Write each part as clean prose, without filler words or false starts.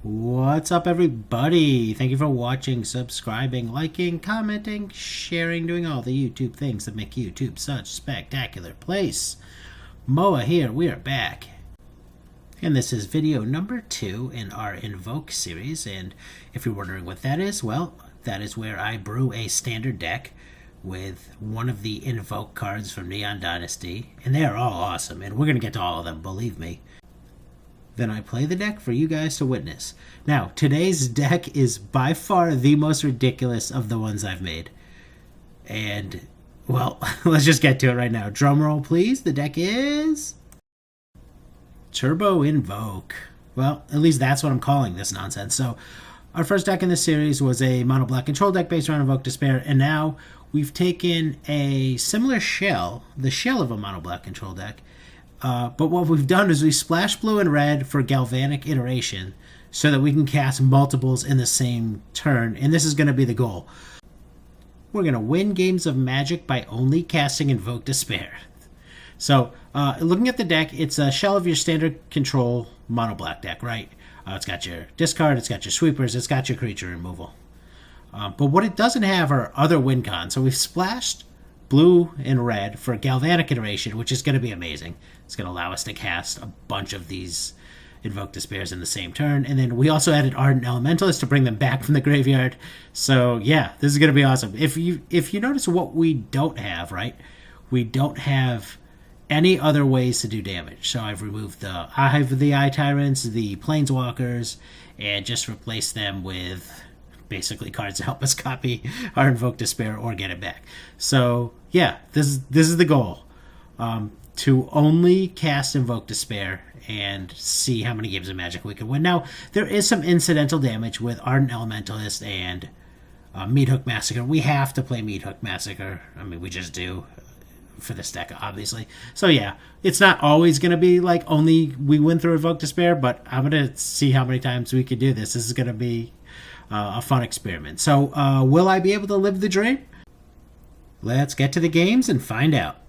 What's up, everybody? Thank you for watching, subscribing, liking, commenting, sharing, doing all the YouTube things that make YouTube such a spectacular place. Moa here, we are back. And this is video number 2 in our Invoke series, and if you're wondering what that is, well, that is where I brew a standard deck with one of the Invoke cards from Neon Dynasty, and they are all awesome, and we're going to get to all of them, believe me. Then I play the deck for you guys to witness. Now, today's deck is by far the most ridiculous of the ones I've made. And, well, let's just get to it right now. Drum roll, please. The deck is Turbo Invoke. Well, at least that's what I'm calling this nonsense. So, our first deck in this series was a mono black control deck based around Invoke Despair, and now we've taken a similar shell, the shell of a mono black control deck, but what we've done is we splash blue and red for Galvanic iteration so that we can cast multiples in the same turn, and this is going to be the goal. We're going to win games of Magic by only casting Invoke Despair. So, looking at the deck, it's a shell of your standard control mono black deck, right? It's got your discard, it's got your sweepers, it's got your creature removal. But what it doesn't have are other win cons. So we've splashed blue and red for Galvanic iteration, which is going to be amazing. It's going to allow us to cast a bunch of these Invoke Despairs in the same turn. And then we also added Elementalist to bring them back from the graveyard. So yeah, this is going to be awesome. If you notice what we don't have, right? We don't have any other ways to do damage. So I've removed the Eye Tyrants, the Planeswalkers, and just replaced them with basically cards to help us copy our Invoke Despair or get it back. So yeah, this is the goal. To only cast Invoke Despair and see how many games of Magic we can win. Now, there is some incidental damage with Ardent Elementalist and Meathook Massacre. We have to play Meathook Massacre. I mean, we just do for this deck, obviously. So yeah, it's not always going to be like only we win through Invoke Despair, but I'm going to see how many times we could do this. This is going to be a fun experiment. So will I be able to live the dream? Let's get to the games and find out.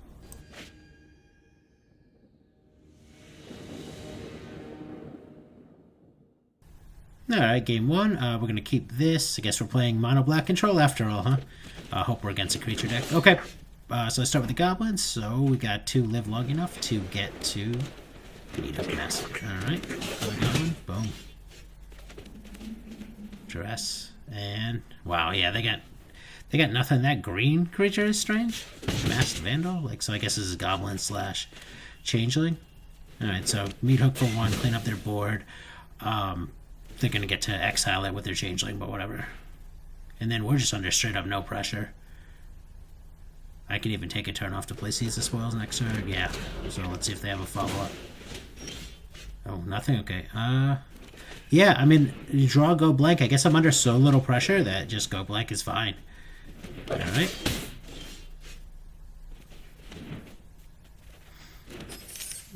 Alright, game 1. We're going to keep this. I guess we're playing mono black control after all, huh? Hope we're against a creature deck. Okay, so let's start with the goblins. So we got to live long enough to get to Meathook Massacre. Alright, another goblin. Boom. Dress. And wow, yeah, they got nothing. That green creature is strange. Masked Vandal. Like, so I guess this is goblin slash changeling. Alright, so Meathook for 1, clean up their board. They're going to get to exile it with their changeling, but whatever. And then we're just under straight up no pressure. I can even take a turn off to play Seize the Spoils next turn. Yeah, so let's see if they have a follow-up. Oh, nothing? Okay. Yeah, I mean, you draw go blank. I guess I'm under so little pressure that just go blank is fine. Alright.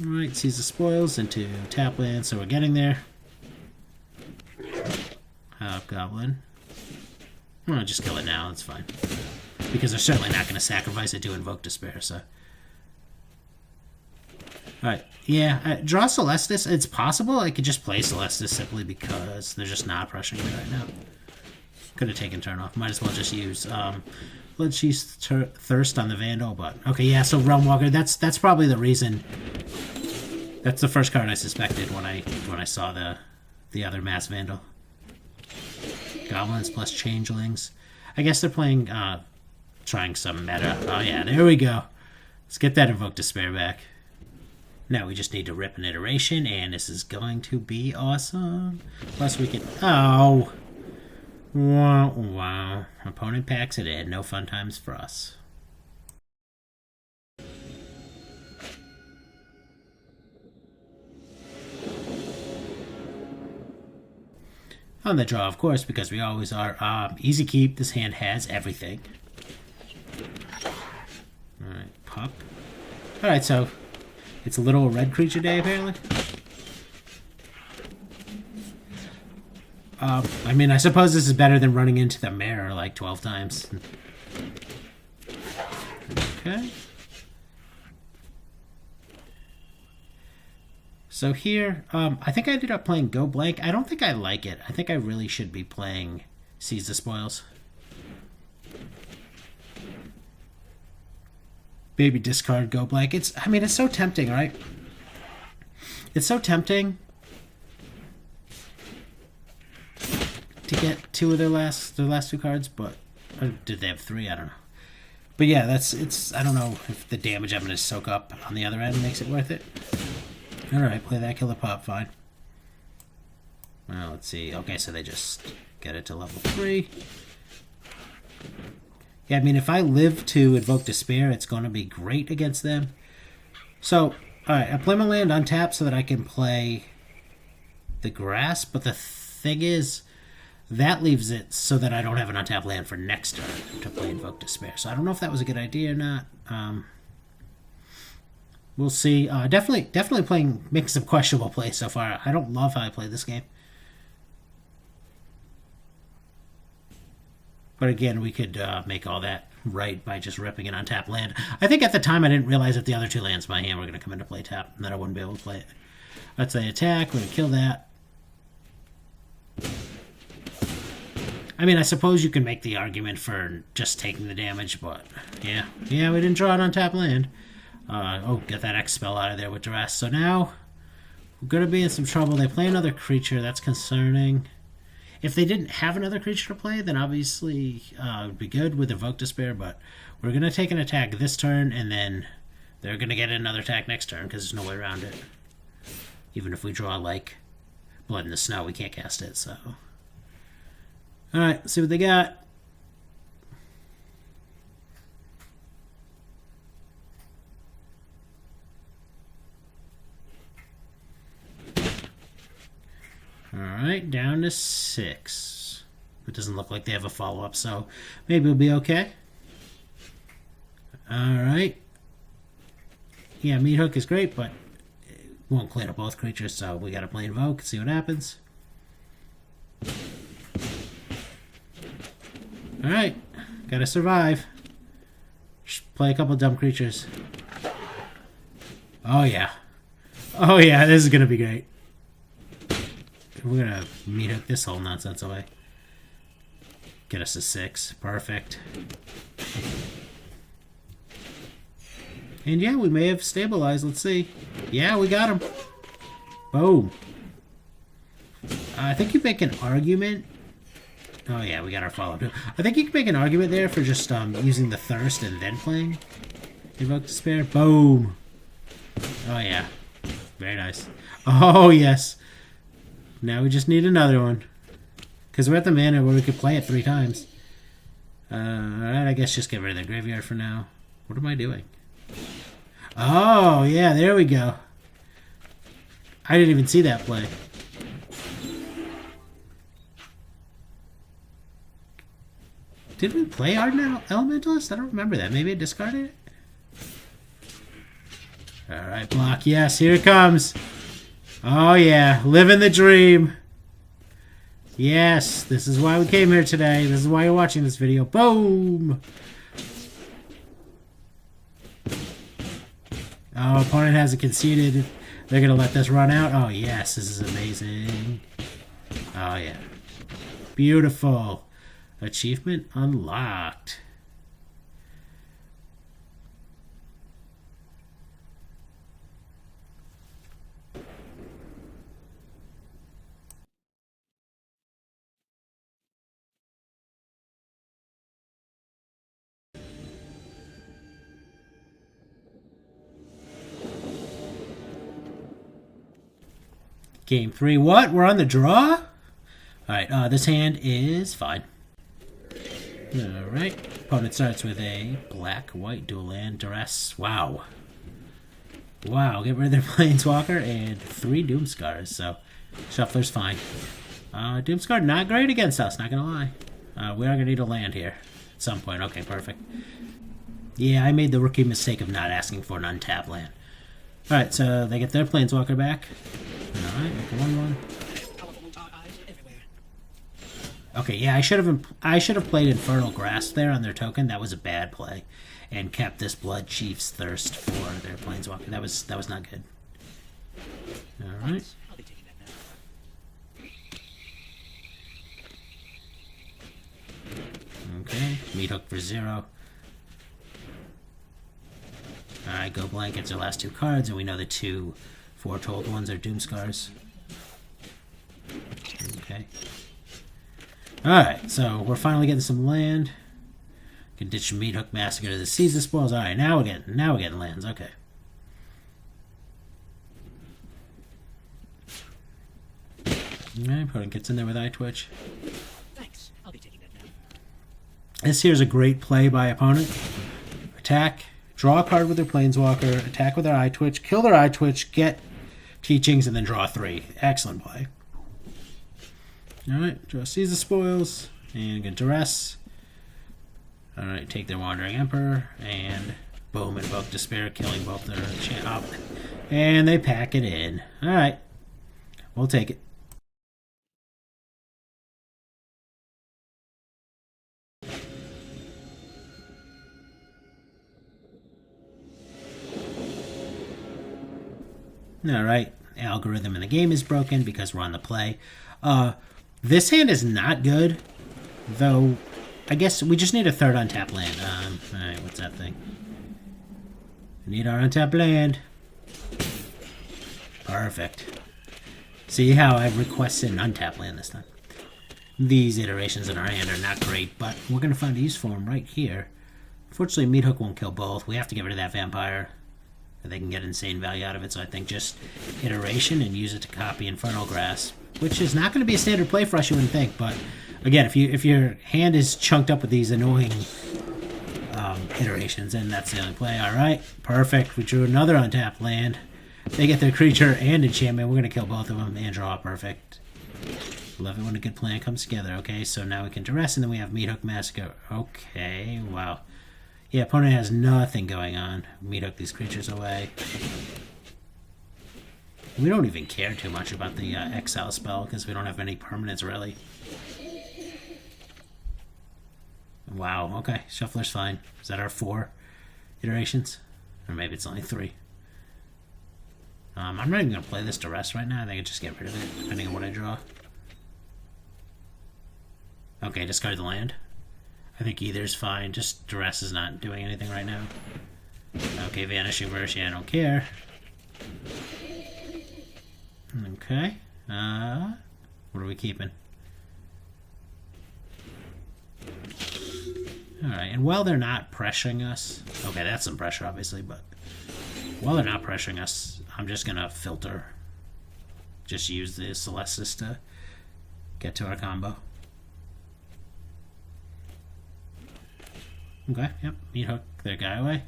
Alright, Seize the Spoils into Tapland, so we're getting there. Goblin. I'll just kill it now, it's fine. Because they're certainly not going to sacrifice it to Invoke Despair, so. Alright, yeah, draw Celestis. It's possible I could just play Celestis simply because they're just not pressuring me right now. Could have taken turn off. Might as well just use Bloodchief's Thirst on the Vandal, but okay, yeah, so Realm Walker, that's probably the reason. That's the first card I suspected when I saw the other Mass Vandal. Goblins plus Changelings. I guess they're playing, trying some meta. Oh yeah, there we go. Let's get that Invoke Despair back. Now we just need to rip an iteration, and this is going to be awesome. Plus we can... Oh! Wow, wow. Opponent packs it in. No fun times for us. On the draw, of course, because we always are. Easy keep. This hand has everything. Alright, pop. Alright, so it's a little red creature day, apparently. I mean, I suppose this is better than running into the mirror like 12 times. Okay. So here, I think I ended up playing Go Blank. I don't think I like it. I think I really should be playing Seize the Spoils. Maybe discard Go Blank. I mean, it's so tempting, right? It's so tempting to get two of their last two cards, but or did they have three? I don't know. But yeah, I don't know if the damage I'm going to soak up on the other end makes it worth it. Alright, play that Killer Pop, fine. Well, let's see. Okay, so they just get it to level 3. Yeah, I mean, if I live to Invoke Despair, it's going to be great against them. So, alright, I play my land on tap so that I can play the grass, but the thing is, that leaves it so that I don't have an untapped land for next turn to play Invoke Despair. So I don't know if that was a good idea or not. We'll see. Definitely making some questionable plays so far. I don't love how I play this game. But again, we could make all that right by just ripping an untapped land. I think at the time I didn't realize that the other two lands in my hand were going to come into play tap, and that I wouldn't be able to play it. Let's say attack. We're going to kill that. I mean, I suppose you can make the argument for just taking the damage, but yeah, we didn't draw an untapped land. Oh, get that X spell out of there with duress. So now we're going to be in some trouble. They play another creature. That's concerning. If they didn't have another creature to play, then obviously it would be good with Invoke Despair, but we're going to take an attack this turn, and then they're going to get another attack next turn because there's no way around it. Even if we draw, like, Blood in the Snow, we can't cast it, so... Alright, let's see what they got. Alright, down to 6. It doesn't look like they have a follow-up, so maybe we'll be okay. Alright. Yeah, Meat Hook is great, but it won't clean up both creatures, so we gotta play Invoke and see what happens. Alright, gotta survive. Just play a couple dumb creatures. Oh yeah. Oh yeah, this is gonna be great. We're gonna Meat Hook this whole nonsense away. Get us a 6. Perfect. And yeah, we may have stabilized. Let's see. Yeah, we got him. Boom. I think you make an argument. Oh yeah, we got our follow-up. I think you can make an argument there for just using the Thirst and then playing Invoke Despair. Boom. Oh yeah. Very nice. Oh yes. Now we just need another one. Because we're at the mana where we could play it 3 times. Alright, I guess just get rid of the graveyard for now. What am I doing? Oh, yeah, there we go. I didn't even see that play. Did we play Arcane Elementalist? I don't remember that. Maybe I discarded it? Alright, block. Yes, here it comes. Oh, yeah. Living the dream. Yes, this is why we came here today. This is why you're watching this video. Boom! Oh, opponent hasn't conceded. They're going to let this run out. Oh, yes. This is amazing. Oh, yeah. Beautiful. Achievement unlocked. Game 3. What? We're on the draw? Alright, this hand is fine. Alright. Opponent starts with a black-white dual land duress. Wow. Wow, get rid of their Planeswalker and 3 Doomskars, so Shuffler's fine. Doomskar not great against us, not gonna lie. We are gonna need a land here at some point. Okay, perfect. Yeah, I made the rookie mistake of not asking for an untapped land. Alright, so they get their Planeswalker back. Alright, make a 1/1. Okay, yeah, I should have played Infernal Grasp there on their token. That was a bad play, and kept this Blood Chief's Thirst for their Planeswalker. That was not good. Alright. Okay, meat hook for 0. Alright, go blank. It's our last 2 cards, and we know the 2 foretold ones are Doomscars. Okay. Alright, so we're finally getting some land. Can ditch Meat Hook Massacre to the Season Spoils. Alright, now we're getting lands. Okay. Alright, opponent gets in there with Eye Twitch. Thanks. I'll be taking that now. This here's a great play by opponent. Attack, draw a card with their Planeswalker, attack with their Eye Twitch, kill their Eye Twitch, get Teachings, and then draw 3. Excellent play. Alright, draw Seize the Spoils, and get Duress. Alright, take their Wandering Emperor, and boom, Invoke Despair, killing both their and they pack it in. Alright, we'll take it. Alright, algorithm in the game is broken because we're on the play. This hand is not good, though I guess we just need a third untapped land. Alright, what's that thing? We need our untapped land. Perfect. See how I requested an untapped land this time. These iterations in our hand are not great, but we're going to find a use for them right here. Unfortunately, Meat Hook won't kill both. We have to get rid of that vampire. They can get insane value out of it, so I think just iteration and use it to copy Infernal Grasp, which is not going to be a standard play for us, you wouldn't think, but again, if your hand is chunked up with these annoying iterations, then that's the only play. Alright, perfect. We drew another untapped land. They get their creature and enchantment. We're going to kill both of them and draw. Perfect. Love it when a good plan comes together. Okay, so now we can Duress, and then we have Meat Hook Massacre. Okay, wow. Yeah, opponent has nothing going on. Meat Hook these creatures away. We don't even care too much about the exile spell because we don't have any permanents really. Wow, okay. Shuffler's fine. Is that our 4 iterations? Or maybe it's only 3. I'm not even going to play this Duress right now. I think I just get rid of it, depending on what I draw. Okay, discard the land. I think either's fine. Just Duress is not doing anything right now. Okay, Vanishing Verse. Yeah, I don't care. Okay. What are we keeping? Alright, and while they're not pressuring us... Okay, that's some pressure, obviously, but... While they're not pressuring us, I'm just going to filter. Just use the Celestis to get to our combo. Okay, yep, Meat Hook their guy away.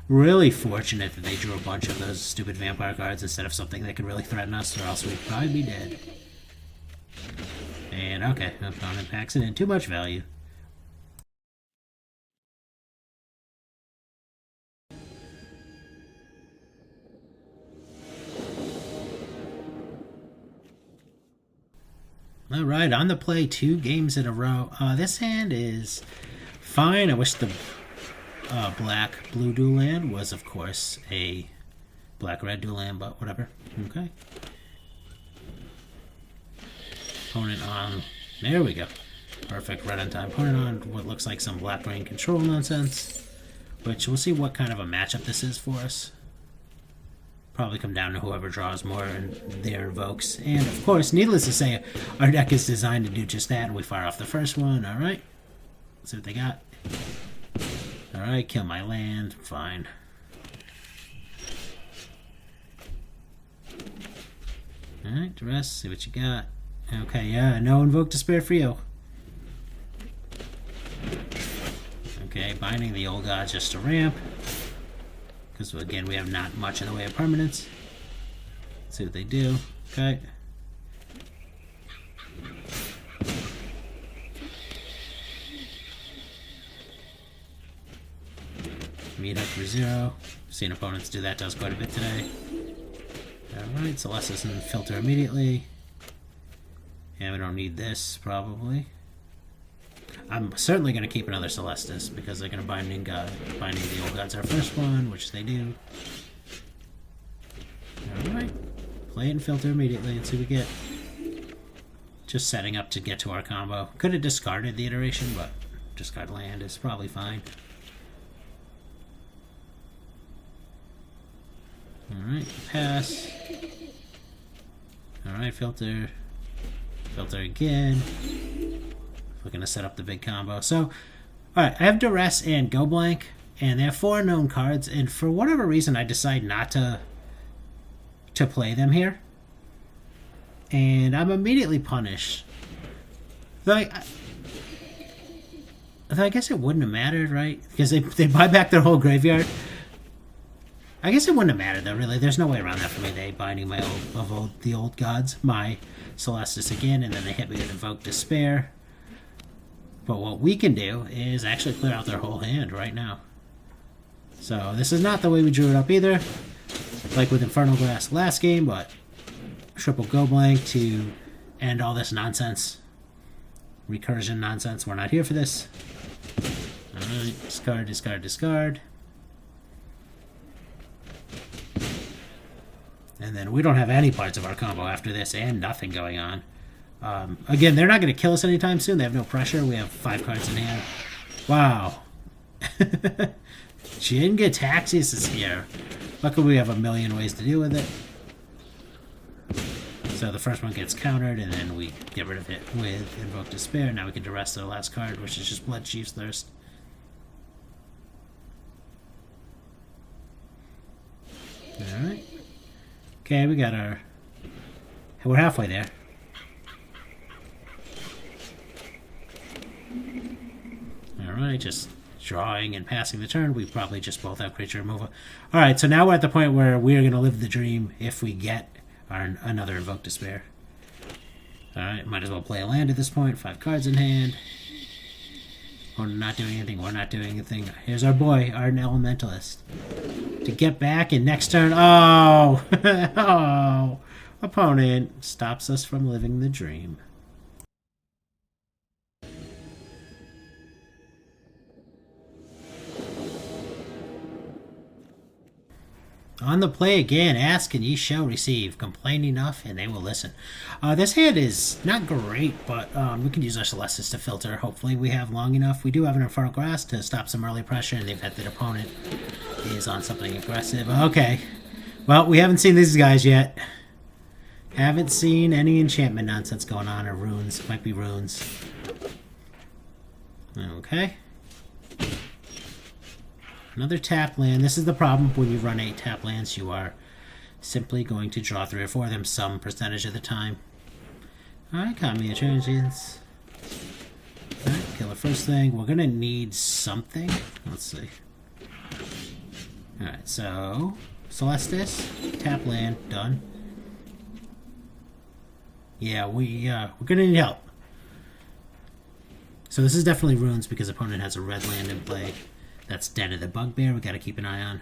Really fortunate that they drew a bunch of those stupid vampire cards instead of something that could really threaten us, or else we'd probably be dead. And okay, opponent packs it in. Too much value. Alright, on the play 2 games in a row. This hand is fine. I wish the black-blue dual land was, of course, a black-red dual land, but whatever. Okay. Opponent on... There we go. Perfect, right on time. Opponent on what looks like some black-green control nonsense, which we'll see what kind of a matchup this is for us. Probably come down to whoever draws more in their invokes. And, of course, needless to say, our deck is designed to do just that, and we fire off the first one. Alright. Let's see what they got. Alright, kill my land. Fine. Alright, Duress, see what you got. Okay, yeah, no Invoke Despair for you. Okay, binding the old gods just to ramp. Because, again, we have not much in the way of permanents. Let's see what they do. Okay. Meat Hook for 0. Seen opponents do that to us quite a bit today. Alright, Celestis and filter immediately. Yeah, we don't need this, probably. I'm certainly going to keep another Celestis because they're going to binding the old gods our first one, which they do. Alright. Play it and filter immediately and see what we get. Just setting up to get to our combo. Could have discarded the iteration, but discard land is probably fine. Alright, pass. Alright, filter. Filter again. We're going to set up the big combo. So, alright, I have Duress and Go Blank, and they have 4 known cards, and for whatever reason I decide not to play them here. And I'm immediately punished. Though I guess it wouldn't have mattered, right? Because they buy back their whole graveyard. I guess it wouldn't have mattered, though, really. There's no way around that for me. They binding my the old gods, my Celestis again, and then they hit me with Invoke Despair. But what we can do is actually clear out their whole hand right now. So this is not the way we drew it up either, like with Infernal Grasp last game, but triple Go Blank to end all this nonsense. Recursion nonsense. We're not here for this. Alright, discard, discard, discard. And then we don't have any parts of our combo after this and nothing going on. Again, they're not going to kill us anytime soon. They have no pressure. We have 5 cards in hand. Wow. Taxius is here. Luckily, we have a million ways to deal with it. So the first one gets countered, and then we get rid of it with Invoke Despair. Now we can duress the last card, which is just Blood Chief's Thirst. Alright. Okay, we got our... We're halfway there. Alright, just drawing and passing the turn. We probably just both have creature removal. Alright, so now we're at the point where we're going to live the dream if we get another Invoke Despair. Alright, might as well play a land at this point. 5 cards in hand. We're not doing anything. We're not doing anything. Here's our boy, our Elementalist. To get back and next turn... Oh! Oh! Opponent stops us from living the dream. On the play again, ask and ye shall receive. Complain enough and they will listen. This hand is not great, but we can use our Celestis to filter. Hopefully we have long enough. We do have an Infernal Grasp to stop some early pressure in the event that opponent is on something aggressive. Okay. Well, we haven't seen these guys yet. Haven't seen any enchantment nonsense going on, or runes. It might be runes. Okay. Another tap land. This is the problem when you run 8 tap lands. You are simply going to draw 3 or 4 of them some percentage of the time. Alright, Economy of Transients. Alright, kill the first thing. We're going to need something. Let's see. Alright, so Celestis, tap land, done. Yeah, we're going to need help. So this is definitely runes because opponent has a red land in play. That's Den of the Bugbear we got to keep an eye on.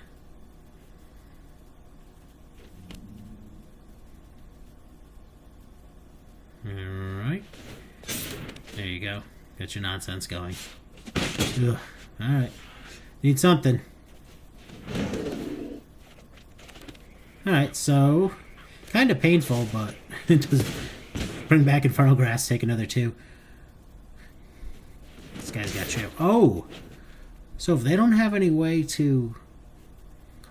Alright. There you go. Got your nonsense going. Ugh. Alright. Need something. Alright, so... kind of painful, but... it does bring back Infernal Grasp, take another 2. This guy's got trip. Oh! So if they don't have any way to...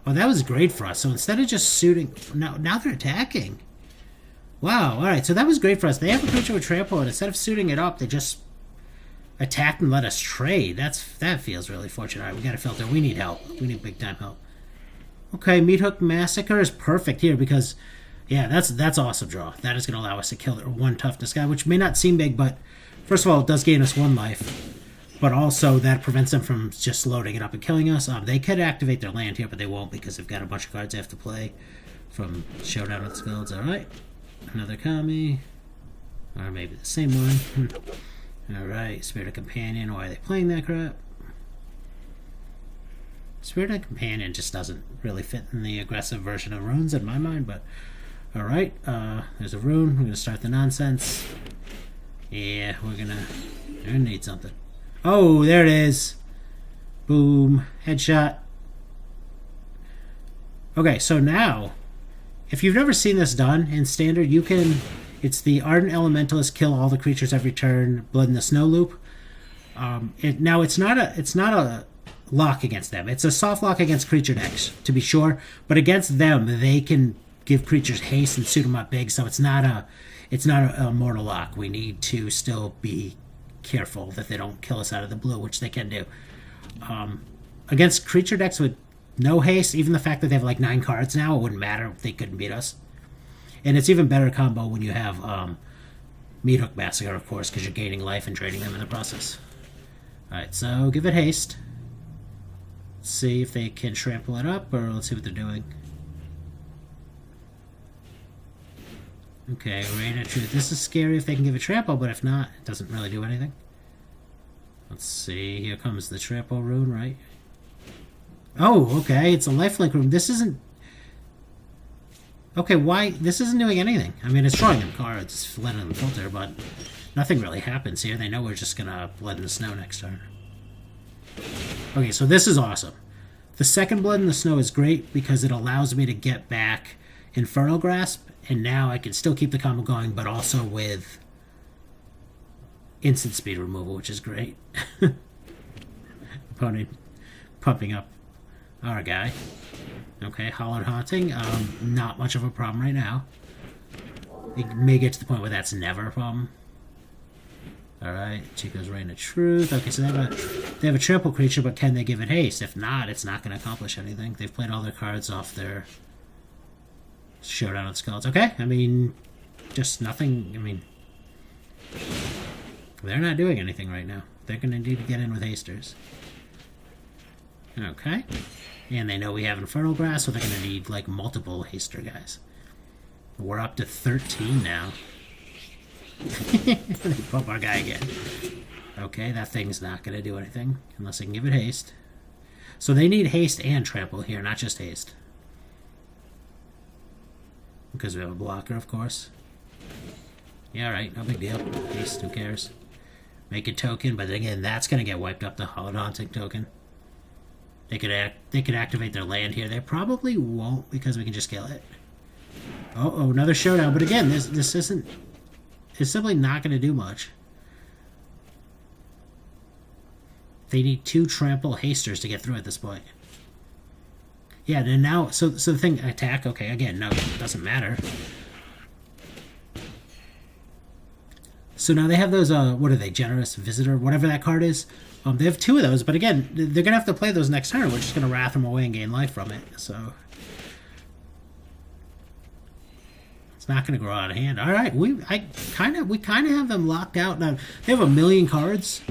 Oh, that was great for us. So instead of just suiting... Now they're attacking. Wow, alright. So that was great for us. They have a creature with trample, and instead of suiting it up, they just attacked and let us trade. That feels really fortunate. Alright, we gotta filter. We need help. We need big time help. Okay, Meat Hook Massacre is perfect here because... Yeah, that's awesome draw. That is going to allow us to kill their 1 toughness guy, which may not seem big, but... First of all, it does gain us 1 life. But also, that prevents them from just loading it up and killing us. They could activate their land here, but they won't because they've got a bunch of cards they have to play from Showdown with Spells. Alright. Another Kami. Or maybe the same one. Alright. Spirit of Companion. Why are they playing that crap? Spirit of Companion just doesn't really fit in the aggressive version of runes in my mind, but... Alright. There's a rune. We're going to start the nonsense. Yeah, we're gonna need something. Oh, there it is. Boom. Headshot. Okay, so now if you've never seen this done in Standard, you can... It's the Ardent Elementalist, kill all the creatures every turn, Blood in the Snow loop. Now, it's not a lock against them. It's a soft lock against creature decks, to be sure. But against them, they can give creatures haste and suit them up big, so it's not a mortal lock. We need to still be careful that they don't kill us out of the blue, which they can do. Against creature decks with no haste, even the fact that they have like 9 cards now, it wouldn't matter. They couldn't beat us. And it's even better combo when you have Meathook Massacre, of course, because you're gaining life and draining them in the process. Alright, so give it haste. Let's see if they can trample it up, or let's see what they're doing. Okay, Rain of Truth. This is scary if they can give it trample, but if not, it doesn't really do anything. Let's see, here comes the trample rune, right? Oh, okay, it's a lifelink rune. This isn't... Okay, why? This isn't doing anything. I mean, it's drawing them cards, it's letting them filter, but nothing really happens here. They know we're just gonna Blood in the Snow next turn. Okay, so this is awesome. The second Blood in the Snow is great because it allows me to get back Infernal Grasp, and now I can still keep the combo going, but also with instant speed removal, which is great. Opponent pumping up our guy. Okay, Hallowed Haunting. Not much of a problem right now. It may get to the point where that's never a problem. Alright, Chico's Reign of Truth. Okay, so they have a trample creature, but can they give it haste? If not, it's not going to accomplish anything. They've played all their cards off their Showdown of the Skulls. Okay, I mean, just nothing. I mean, they're not doing anything right now. They're going to need to get in with hasters. Okay. And they know we have Infernal Grass, so they're going to need, like, multiple haster guys. We're up to 13 now. They pump our guy again. Okay, that thing's not going to do anything unless they can give it haste. So they need haste and trample here, not just haste. Because we have a blocker, of course. Yeah, right, no big deal. Haste, who cares? Make a token, but again, that's going to get wiped up, the Hallowed Haunting token. They could activate their land here. They probably won't because we can just kill it. Oh, another showdown. But again, this isn't... It's simply not going to do much. They need 2 trample hasters to get through at this point. Yeah, and now... So the thing... Attack? Okay, again, no, it doesn't matter. So now they have those... what are they? Generous Visitor? Whatever that card is. They have 2 of those, but again, they're going to have to play those next turn. We're just going to wrath them away and gain life from it, so... It's not going to grow out of hand. All right, we kind of have them locked out. Now, they have a million cards,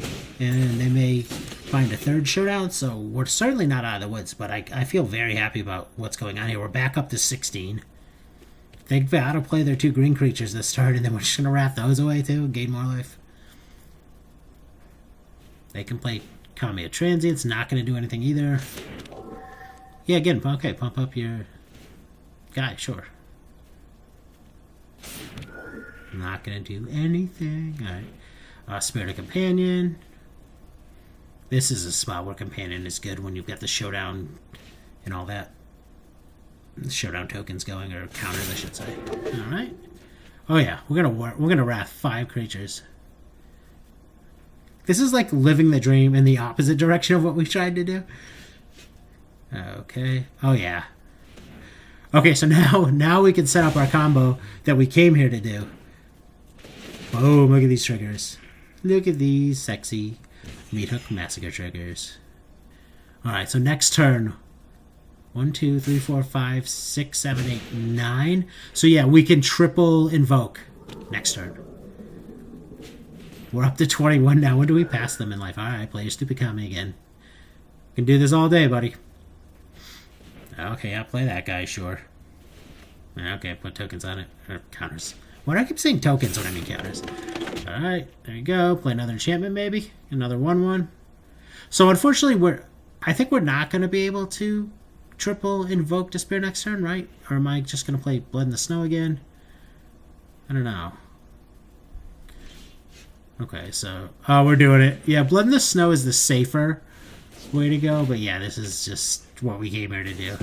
and they may find a third showdown, so we're certainly not out of the woods, but I feel very happy about what's going on here. We're back up to 16. They've got to play their 2 green creatures this turn, and then we're just going to wrath those away, too, gain more life. They can play Kami of Transients, not going to do anything either. Yeah, again, okay, pump up your guy, sure. Not going to do anything. Alright. Spirit of Companion. This is a spot where Companion is good when you've got the showdown and all that. The showdown tokens going, or counters, I should say. Alright. Oh yeah, we're gonna wrath 5 creatures. This is like living the dream in the opposite direction of what we tried to do. Okay. Oh, yeah. Okay, so now we can set up our combo that we came here to do. Boom, look at these triggers. Look at these sexy Meathook Massacre triggers. Alright, so next turn. 1, 2, 3, 4, 5, 6, 7, 8, 9. So yeah, we can triple invoke next turn. We're up to 21 now. When do we pass them in life? Alright, play your stupid Kami again. You can do this all day, buddy. Okay, I'll play that guy, sure. Okay, put tokens on it. Or counters. Why do I keep saying tokens when I mean counters? Alright, there you go. Play another enchantment, maybe. Another 1/1. So, unfortunately, I think we're not going to be able to triple Invoke Despair next turn, right? Or am I just going to play Blood in the Snow again? I don't know. Okay, so... Oh, we're doing it. Yeah, Blood in the Snow is the safer way to go, but yeah, this is just what we came here to do.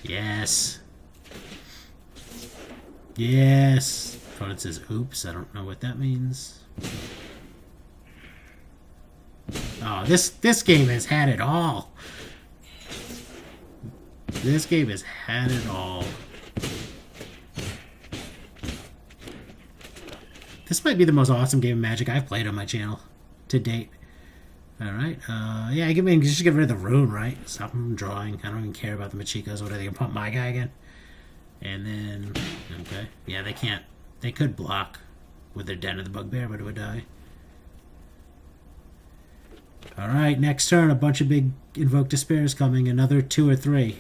Yes. Yes. Opponent says, oops, I don't know what that means. Oh, this game has had it all. This game has had it all. This might be the most awesome game of Magic I've played on my channel to date. Alright, yeah, I mean, just get rid of the rune, right? Stop them from drawing. I don't even care about the Machikos. What are they gonna pump my guy again? And then, okay. Yeah, they can't. They could block with their Den of the Bugbear, but it would die. Alright, next turn, a bunch of big Invoke Despairs coming. Another 2 or 3.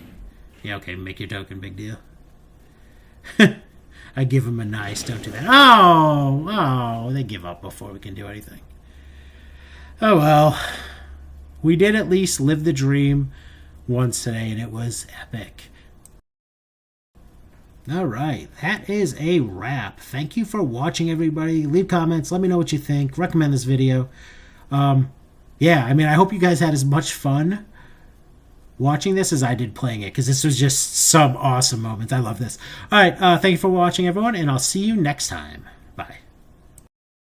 Yeah, okay, make your token, big deal. I give them a nice, don't do that. Oh, they give up before we can do anything. Oh well. We did at least live the dream once today, and it was epic. Alright, that is a wrap. Thank you for watching, everybody. Leave comments, let me know what you think. Recommend this video. Yeah, I mean, I hope you guys had as much fun watching this as I did playing it, because this was just some awesome moments. I love this. Alright, thank you for watching, everyone, and I'll see you next time.